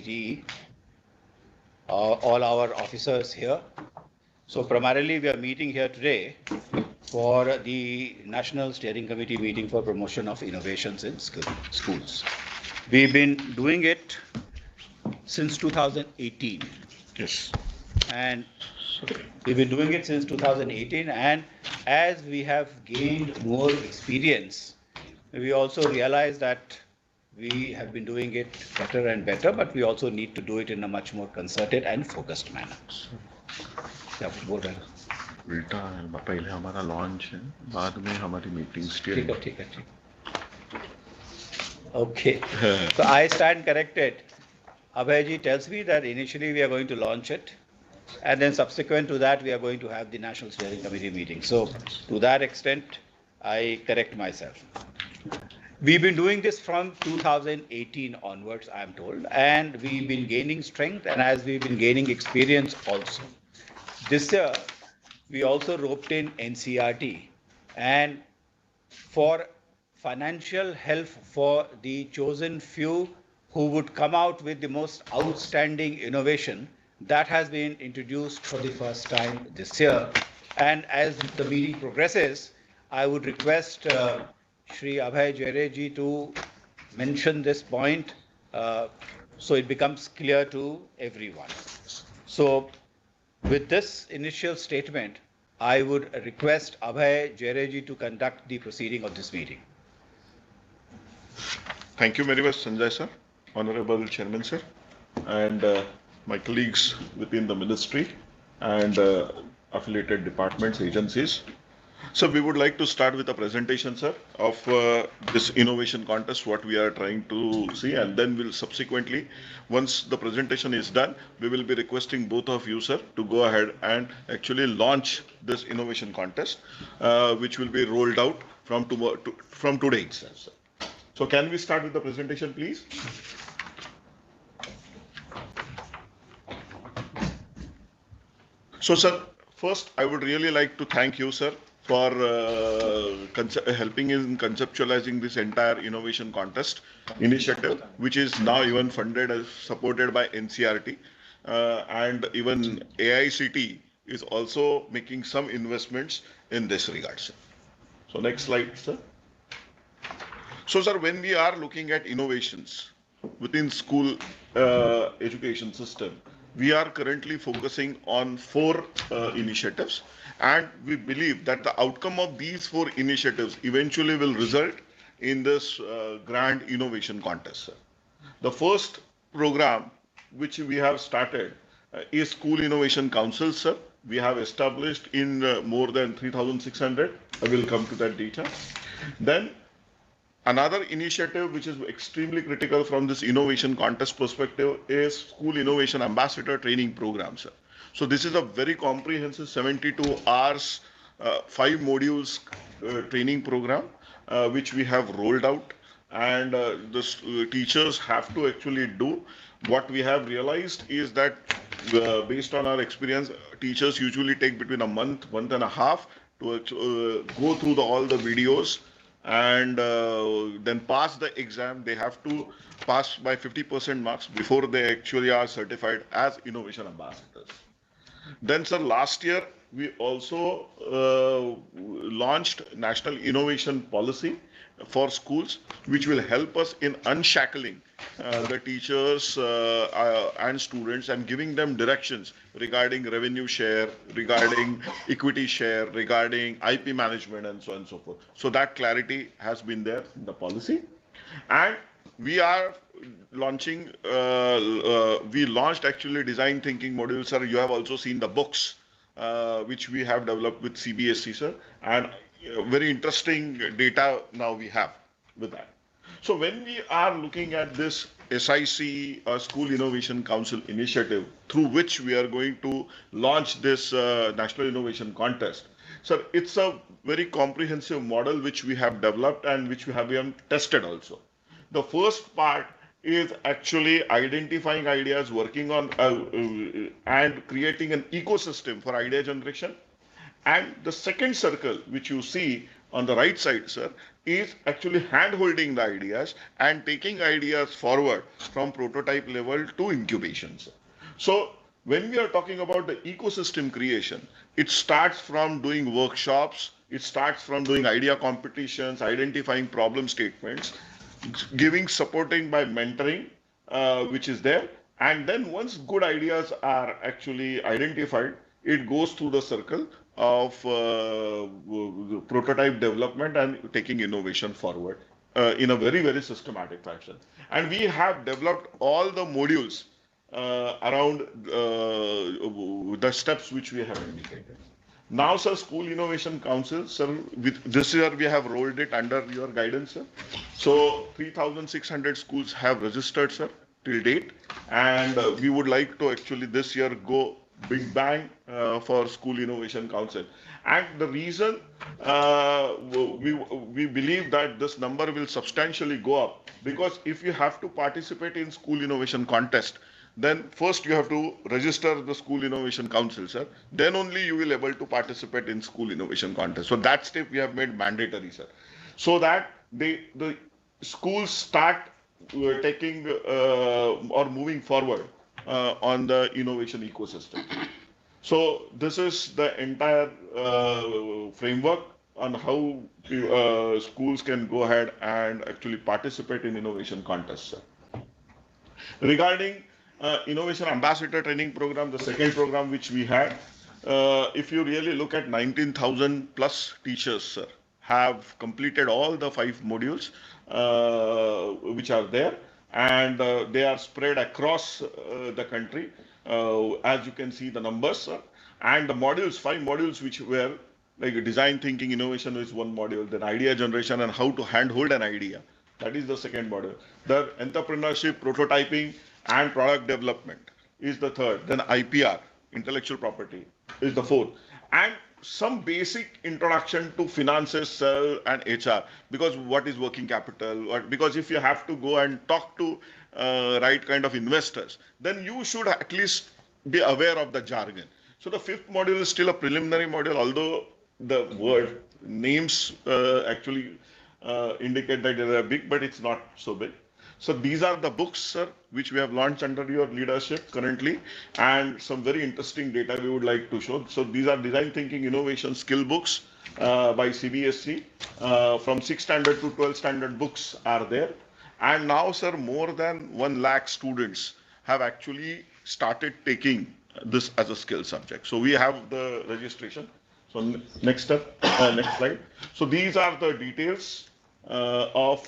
the all our officers here. So primarily we are meeting here today for the National Steering Committee meeting for promotion of innovations in schools. We've been doing it since 2018. Yes. And we've been doing it since 2018, and as we have gained more experience, we also realize that we have been doing it better and better, but we also need to do it in a much more concerted and focused manner. Yeah, बोल रहे हैं। उल्टा है, पहले हमारा launch है, बाद में हमारी मीटिंग स्टीयरिंग। ठीक है। Okay. So I stand corrected. Abhay ji tells me that initially we are going to launch it, and then subsequent to that we are going to have the National Steering Committee meeting. So to that extent, I correct myself. We've been doing this from 2018 onwards, I am told, and we've been gaining strength, and as we've been gaining experience also. This year, we also roped in NCRT, and for financial help for the chosen few who would come out with the most outstanding innovation, that has been introduced for the first time this year. And as the meeting progresses, I would request Shri Abhay Jere ji to mention this point so it becomes clear to everyone. So with this initial statement, I would request Abhay Jere ji to conduct the proceeding of this meeting. Thank you very much, Sanjay sir, Honorable Chairman sir, and my colleagues within the ministry and affiliated departments, agencies. So we would like to start with a presentation, sir, of this innovation contest, what we are trying to see, and then we'll subsequently, once the presentation is done, we will be requesting both of you, sir, to go ahead and actually launch this innovation contest, which will be rolled out from today itself, sir. So can we start with the presentation, please? So, sir, first I would really like to thank you, sir, for helping in conceptualizing this entire innovation contest initiative, which is now even funded and supported by NCRT, and even AICT is also making some investments in this regard, sir. So next slide, sir. So, sir, when we are looking at innovations within school education system, we are currently focusing on 4 initiatives, and we believe that the outcome of these 4 initiatives eventually will result in this grand innovation contest, sir. The first program which we have started is School Innovation Council, sir. We have established in more than 3,600. I will come to that data. Then another initiative which is extremely critical from this innovation contest perspective is School Innovation Ambassador Training Program, sir. So this is a very comprehensive 72 hours, 5 modules training program, which we have rolled out, and the teachers have to actually do. What we have realized is that based on our experience, teachers usually take between a month and a half to go through all the videos, and then pass the exam. They have to pass by 50% marks before they actually are certified as innovation ambassadors. Then, sir, last year we also launched National Innovation Policy for schools, which will help us in unshackling the teachers and students and giving them directions regarding revenue share, regarding equity share, regarding IP management, and so on and so forth. So that clarity has been there in the policy. And we are launching, we launched actually design thinking module, sir. You have also seen the books which we have developed with CBSE, sir, and very interesting data now we have with that. So when we are looking at this SIC, School Innovation Council initiative, through which we are going to launch this National Innovation Contest, sir, it's a very comprehensive model which we have developed and which we have tested also. The first part is actually identifying ideas, working on and creating an ecosystem for idea generation. And the second circle, which you see, on the right side, sir, is actually hand-holding the ideas and taking ideas forward from prototype level to incubation, sir. So when we are talking about the ecosystem creation, it starts from doing workshops, it starts from doing idea competitions, identifying problem statements, giving supporting by mentoring, which is there. And then once good ideas are actually identified, it goes through the circle of prototype development and taking innovation forward in a very, very systematic fashion. And we have developed all the modules around the steps which we have indicated. Now, sir, School Innovation Council, sir, with this year we have rolled it under your guidance, sir. So 3,600 schools have registered, sir, till date, and we would like to actually this year go big bang for School Innovation Council. And the reason we believe that this number will substantially go up, because if you have to participate in School Innovation Contest, then first you have to register the School Innovation Council, sir. Then only you will able to participate in School Innovation Contest. So that step we have made mandatory, sir, so that the schools start taking or moving forward on the innovation ecosystem. So this is the entire framework on how schools can go ahead and actually participate in innovation contests, sir. Regarding Innovation Ambassador Training Program, the second program which we had, if you really look at 19,000 plus teachers, sir, have completed all the 5 modules which are there, and they are spread across the country. As you can see the numbers, sir. And the modules, 5 modules which were like design thinking innovation is one module, then idea generation and how to handhold an idea. That is the second module. The entrepreneurship, prototyping, and product development is the third. Then IPR, intellectual property, is the fourth. And some basic introduction to finances and HR, because what is working capital? Because if you have to go and talk to right kind of investors, then you should at least be aware of the jargon. So the 5th module is still a preliminary module, although the word names actually indicate that they are big, but it's not so big. So these are the books, sir, which we have launched under your leadership currently, and some very interesting data we would like to show. So these are design thinking innovation skill books by CBSE. From 6th standard to 12th standard books are there. And now, sir, more than 1 lakh students have actually started taking this as a skill subject. So we have the registration. So next step, next slide. So these are the details of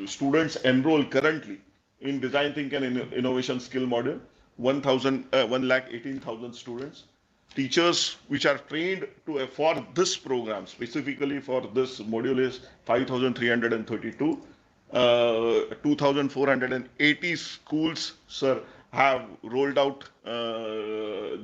students enrolled currently in design thinking and innovation skill module. 1,18,000 students. Teachers which are trained to for this program, specifically for this module, is 5,332. 2,480 schools, sir, have rolled out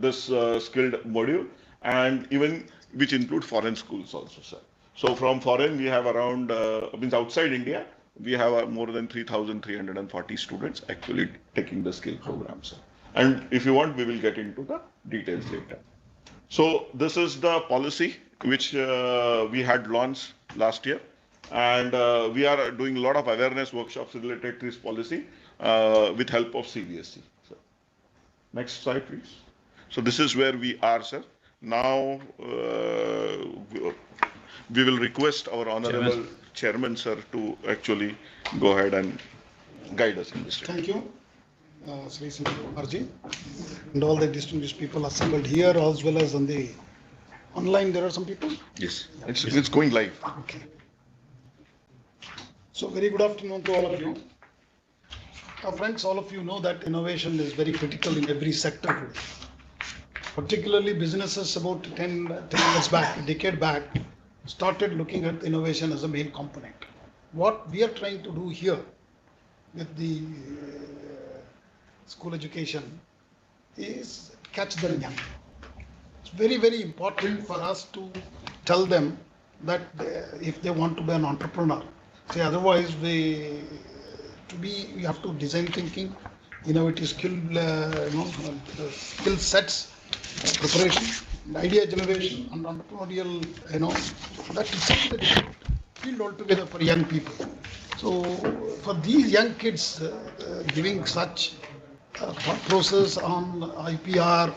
this skilled module, and even which include foreign schools also, sir. So from foreign, we have around, means outside India, we have more than 3,340 students actually taking the skill program, sir. And if you want, we will get into the details later. So this is the policy which we had launched last year. And we are doing a lot of awareness workshops related to this policy with help of CBSE. So, next slide, please. So this is where we are, sir. Now we will request our honorable chairman, sir, to actually go ahead and guide us in this. Thank you, Sri Kumarji, and all the distinguished people assembled here as well as on the online. There are some people. Yes, it's going live. Okay. So very good afternoon to all of you. Friends, all of you know that innovation is very critical in every sector today. Particularly businesses about 10 years back, a decade back, started looking at innovation as a main component. What we are trying to do here with the school education is catch them young. It's very, very important for us to tell them that if they want to be an entrepreneur, say otherwise you have to design thinking, innovative skill, skill sets, preparation, and idea generation and entrepreneurial, that is something that is field altogether for young people. So for these young kids, giving such thought process on IPR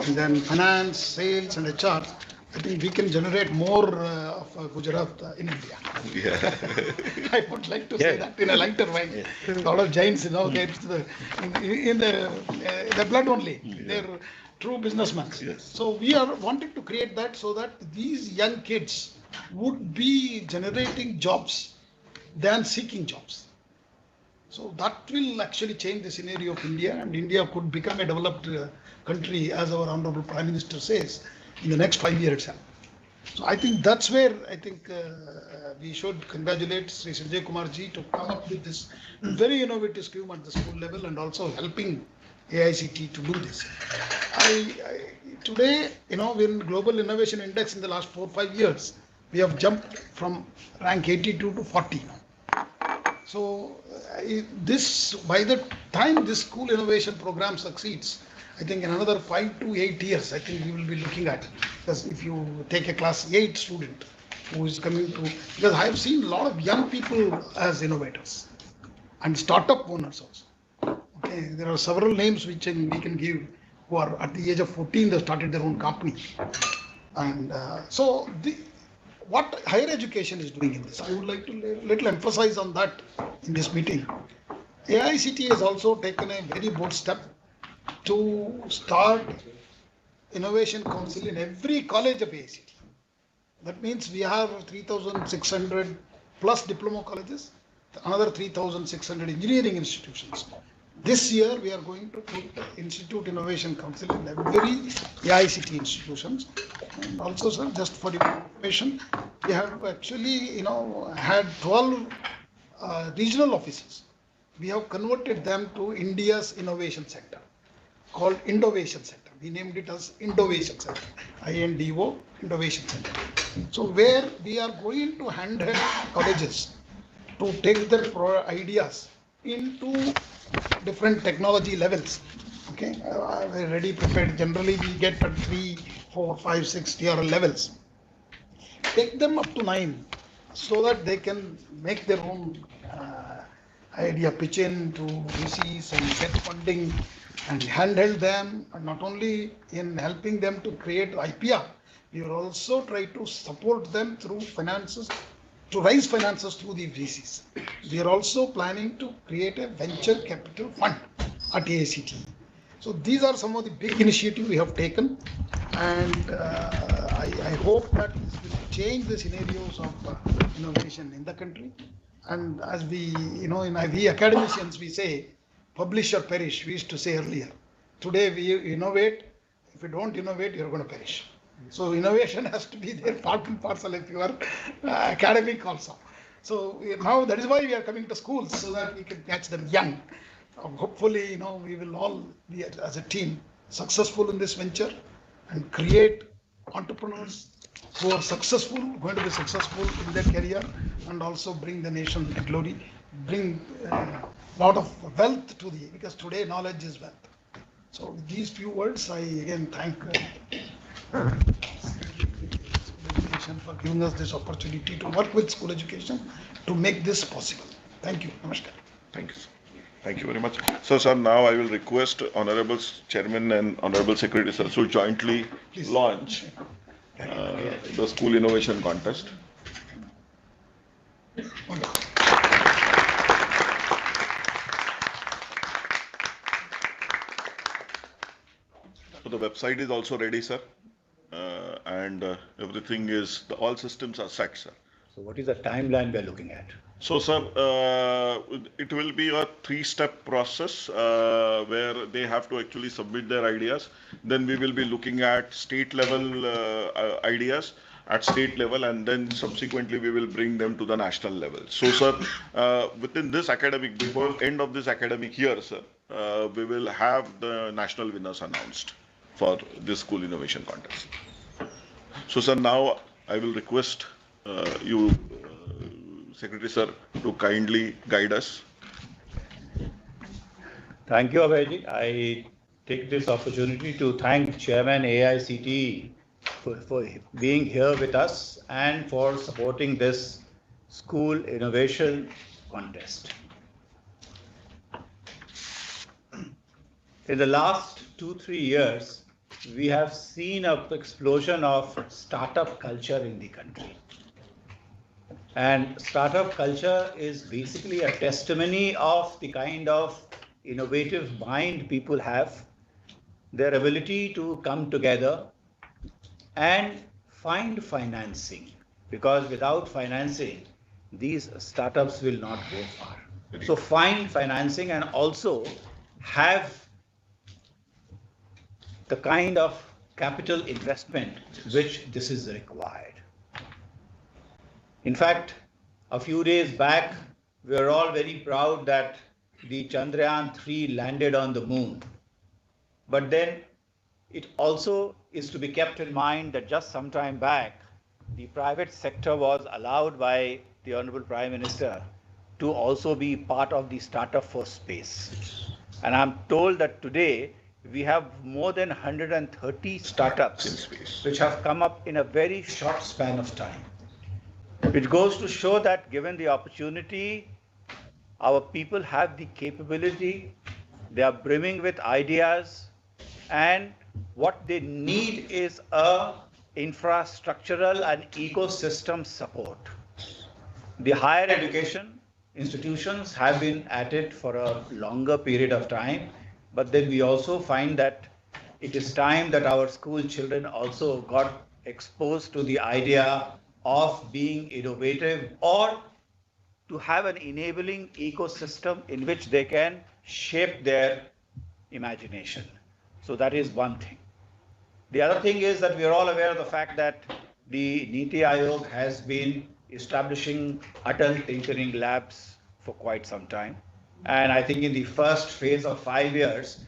and then finance, sales and HR, I think we can generate more of Gujarat in India. Yeah. I would like to say that in a lighter way. A lot of giants, get in the blood only. They're true businessmen. Yes. So we are wanting to create that so that these young kids would be generating jobs than seeking jobs. So that will actually change the scenario of India, and India could become a developed country, as our Honorable Prime Minister says, in the next 5 years itself. So I think that's where we should congratulate Sri Sanjay Kumar ji to come up with this very innovative scheme at the school level and also helping AICT to do this. Today, in Global Innovation Index in the last 4 or 5 years, we have jumped from rank 82 to 40 now. So by the time this school innovation program succeeds, I think in another 5 to 8 years, I think we will be looking at it. Because if you take a class 8 student who is coming to, because I have seen a lot of young people as innovators and startup owners also. Okay, there are several names which we can give who are at the age of 14, they started their own company. And what higher education is doing in this, I would like to little emphasize on that in this meeting. AICT has also taken a very bold step to start Innovation Council in every college of AICT. That means we have 3,600 plus diploma colleges, another 3,600 engineering institutions. This year we are going to put Institute Innovation Council in every AICT institutions. And also, sir, just for your information, we have actually had 12 regional offices. We have converted them to India's Innovation Center, called Indovation Center. We named it as Indovation Center, INDO, Innovation Center. So where we are going to handle colleges to take their ideas into different technology levels. Okay, we're ready prepared. Generally, we get at 3, 4, 5, 6 TRL levels. Take them up to 9 so that they can make their own idea pitch in to VCs and get funding and handheld them, and not only in helping them to create IPR, we will also try to support them through finances, to raise finances through the VCs. We are also planning to create a venture capital fund at AICT. So these are some of the big initiatives we have taken, and I hope that this will change the scenarios of innovation in the country. And as we academicians, we say, publish or perish, we used to say earlier. Today we innovate. If you don't innovate, you're going to perish. So innovation has to be there, part and parcel if you are academic also. So now that is why we are coming to schools, so that we can catch them young. Hopefully, we will all be as a team successful in this venture and create entrepreneurs who are successful, going to be successful in their career, and also bring the nation glory, bring a lot of wealth to because today knowledge is wealth. So with these few words, I again thank education for giving us this opportunity to work with school education to make this possible. Thank you. Namaskar. Thank you, sir. Thank you very much. So, sir, now I will request Honorable Chairman and Honorable Secretary, sir, to jointly launch the School Innovation Contest. So the website is also ready, sir, and everything is, all systems are set, sir. So what is the timeline we are looking at? So, sir, it will be a 3-step process where they have to actually submit their ideas. Then we will be looking at state level ideas at state level, and then subsequently we will bring them to the national level. So, sir, within this academic, before end of this academic year, sir, we will have the national winners announced for this school innovation contest. So, sir, now I will request you, Secretary sir, to kindly guide us. Thank you, Abhayji. I take this opportunity to thank Chairman AICT for being here with us and for supporting this school innovation contest. In the last 2-3 years, we have seen an explosion of startup culture in the country. And startup culture is basically a testimony of the kind of innovative mind people have, their ability to come together and find financing. Because without financing, these startups will not go far. So find financing and also have the kind of capital investment which this is required. In fact, a few days back, we were all very proud that the Chandrayaan-3 landed on the moon. But then it also is to be kept in mind that just some time back, the private sector was allowed by the Honorable Prime Minister to also be part of the startup for space. And I'm told that today we have more than 130 startups which have come up in a very short span of time. It goes to show that given the opportunity, our people have the capability, they are brimming with ideas, and what they need is a infrastructural and ecosystem support. The higher education institutions have been at it for a longer period of time, but then we also find that it is time that our school children also got exposed to the idea of being innovative or to have an enabling ecosystem in which they can shape their imagination. So that is one thing. The other thing is that we are all aware of the fact that the Niti Aayog has been establishing Atal Tinkering Labs for quite some time. And I think in the first phase of 5 years,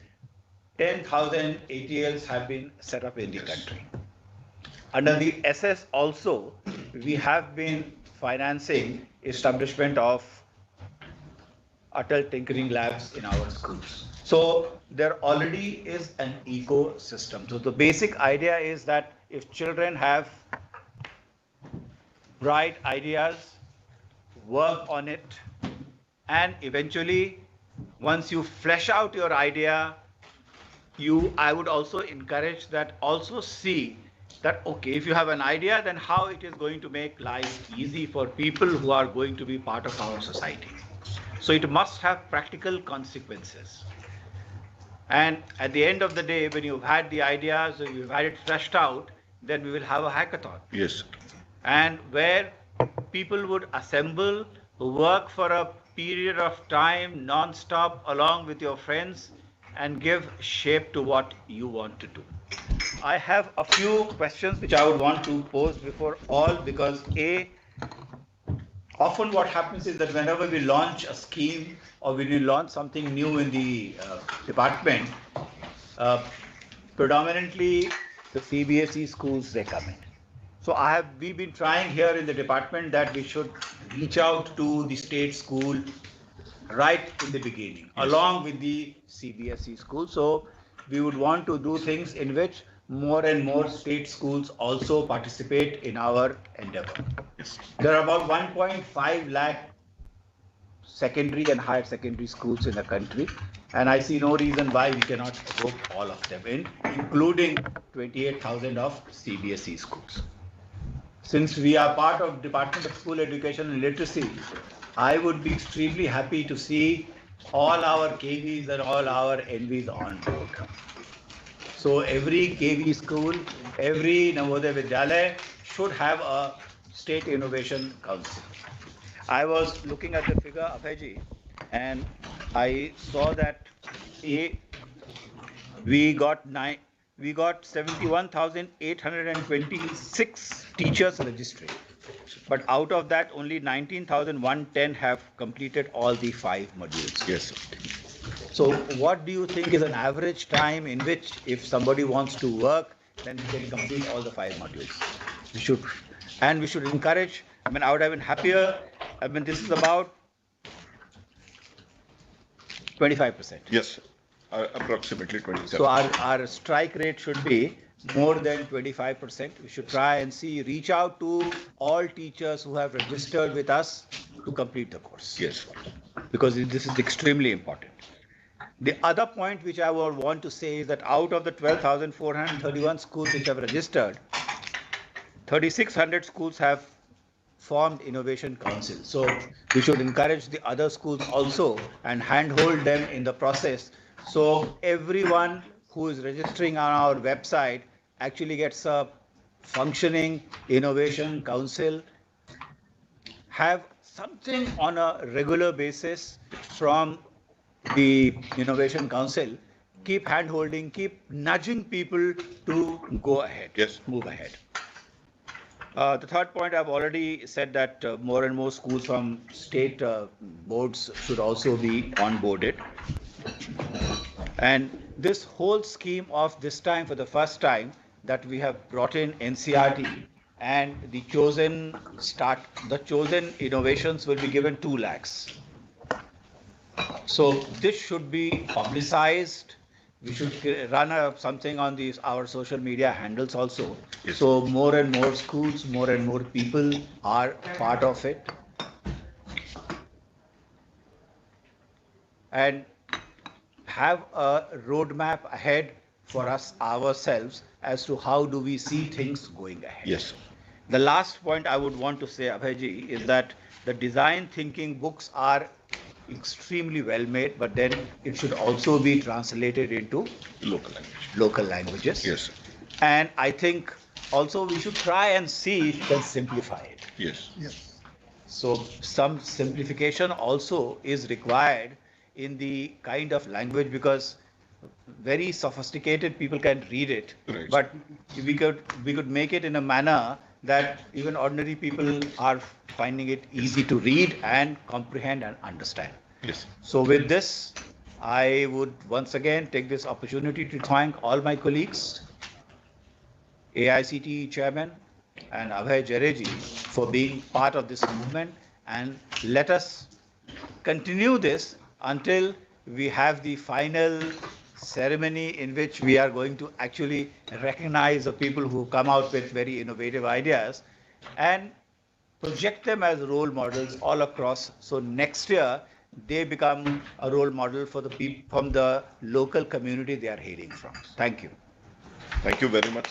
10,000 ATLs have been set up in the country. Under the SS also, we have been financing establishment of Atal Tinkering Labs in our schools. So there already is an ecosystem. So the basic idea is that if children have bright ideas, work on it, and eventually once you flesh out your idea, I would also encourage that also see that, okay, if you have an idea, then how it is going to make life easy for people who are going to be part of our society. So it must have practical consequences. And at the end of the day, when you've had the ideas, when you've had it fleshed out, then we will have a hackathon. Yes. And where people would assemble, work for a period of time, non-stop, along with your friends, and give shape to what you want to do. I have a few questions which I would want to pose before all, because often what happens is that whenever we launch a scheme or when we launch something new in the department, predominantly the CBSE schools, they come in. So we've been trying here in the department that we should reach out to the state school right in the beginning, yes, along with the CBSE school. So we would want to do things in which more and more state schools also participate in our endeavor. Yes. There are about 1.5 lakh secondary and higher secondary schools in the country, and I see no reason why we cannot rope all of them in, including 28,000 of CBSE schools. Since we are part of Department of School Education and Literacy, I would be extremely happy to see all our KVs and all our NVs on board. So every KV school, every Navodaya Vidyalaya should have a State Innovation Council. I was looking at the figure, Abhayji, and I saw that we got 71,826 teachers registering. But out of that, only 19,110 have completed all the 5 modules. Yes. So what do you think is an average time in which, if somebody wants to work, then he can complete all the 5 modules? We should encourage. I mean, I would have been happier. I mean, this is about 25%. Yes. Approximately 27. So our strike rate should be more than 25%. We should try and see, reach out to all teachers who have registered with us to complete the course. Yes. Because this is extremely important. The other point which I would want to say is that out of the 12,431 schools which have registered, 3,600 schools have formed innovation council. So we should encourage the other schools also and handhold them in the process. So everyone who is registering on our website actually gets a functioning innovation council, have something on a regular basis from the innovation council, keep handholding, keep nudging people to go ahead, Yes. move ahead. The third point, I've already said that more and more schools from state boards should also be onboarded. And this whole scheme of this time, for the first time, that we have brought in NCRT and the chosen innovations will be given 2 lakhs. So this should be publicized. We should run something on our social media handles also. Yes. So more and more schools, more and more people are part of it. And have a roadmap ahead for us ourselves as to how do we see things going ahead. Yes. The last point I would want to say, Abhayji, is that the design thinking books are extremely well made, but then it should also be translated into Local language. local languages. Yes. And I think also we should try and see if we can simplify it. Yes. Yes. So some simplification also is required in the kind of language, because very sophisticated people can read it, Right. but we could make it in a manner that even ordinary people are finding it easy to read and comprehend and understand. Yes. So with this, I would once again take this opportunity to thank all my colleagues, AICTE chairman and Abhay Jareji for being part of this movement, and let us continue this until we have the final ceremony in which we are going to actually recognize the people who come out with very innovative ideas and project them as role models all across. So next year they become a role model for the people from the local community they are hailing from. Thank you. Thank you very much.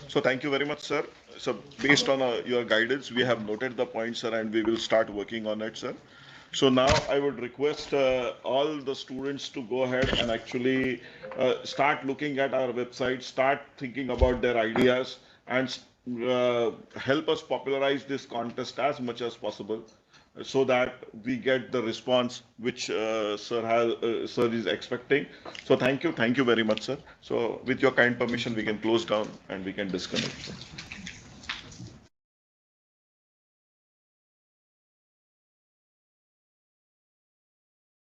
So thank you very much, sir. So based on your guidance, we have noted the points, sir, and we will start working on it, sir. So now I would request all the students to go ahead and actually start looking at our website, start thinking about their ideas, and help us popularize this contest as much as possible, so that we get the response which sir is expecting. So thank you very much, sir. So with your kind permission, we can close down and we can disconnect.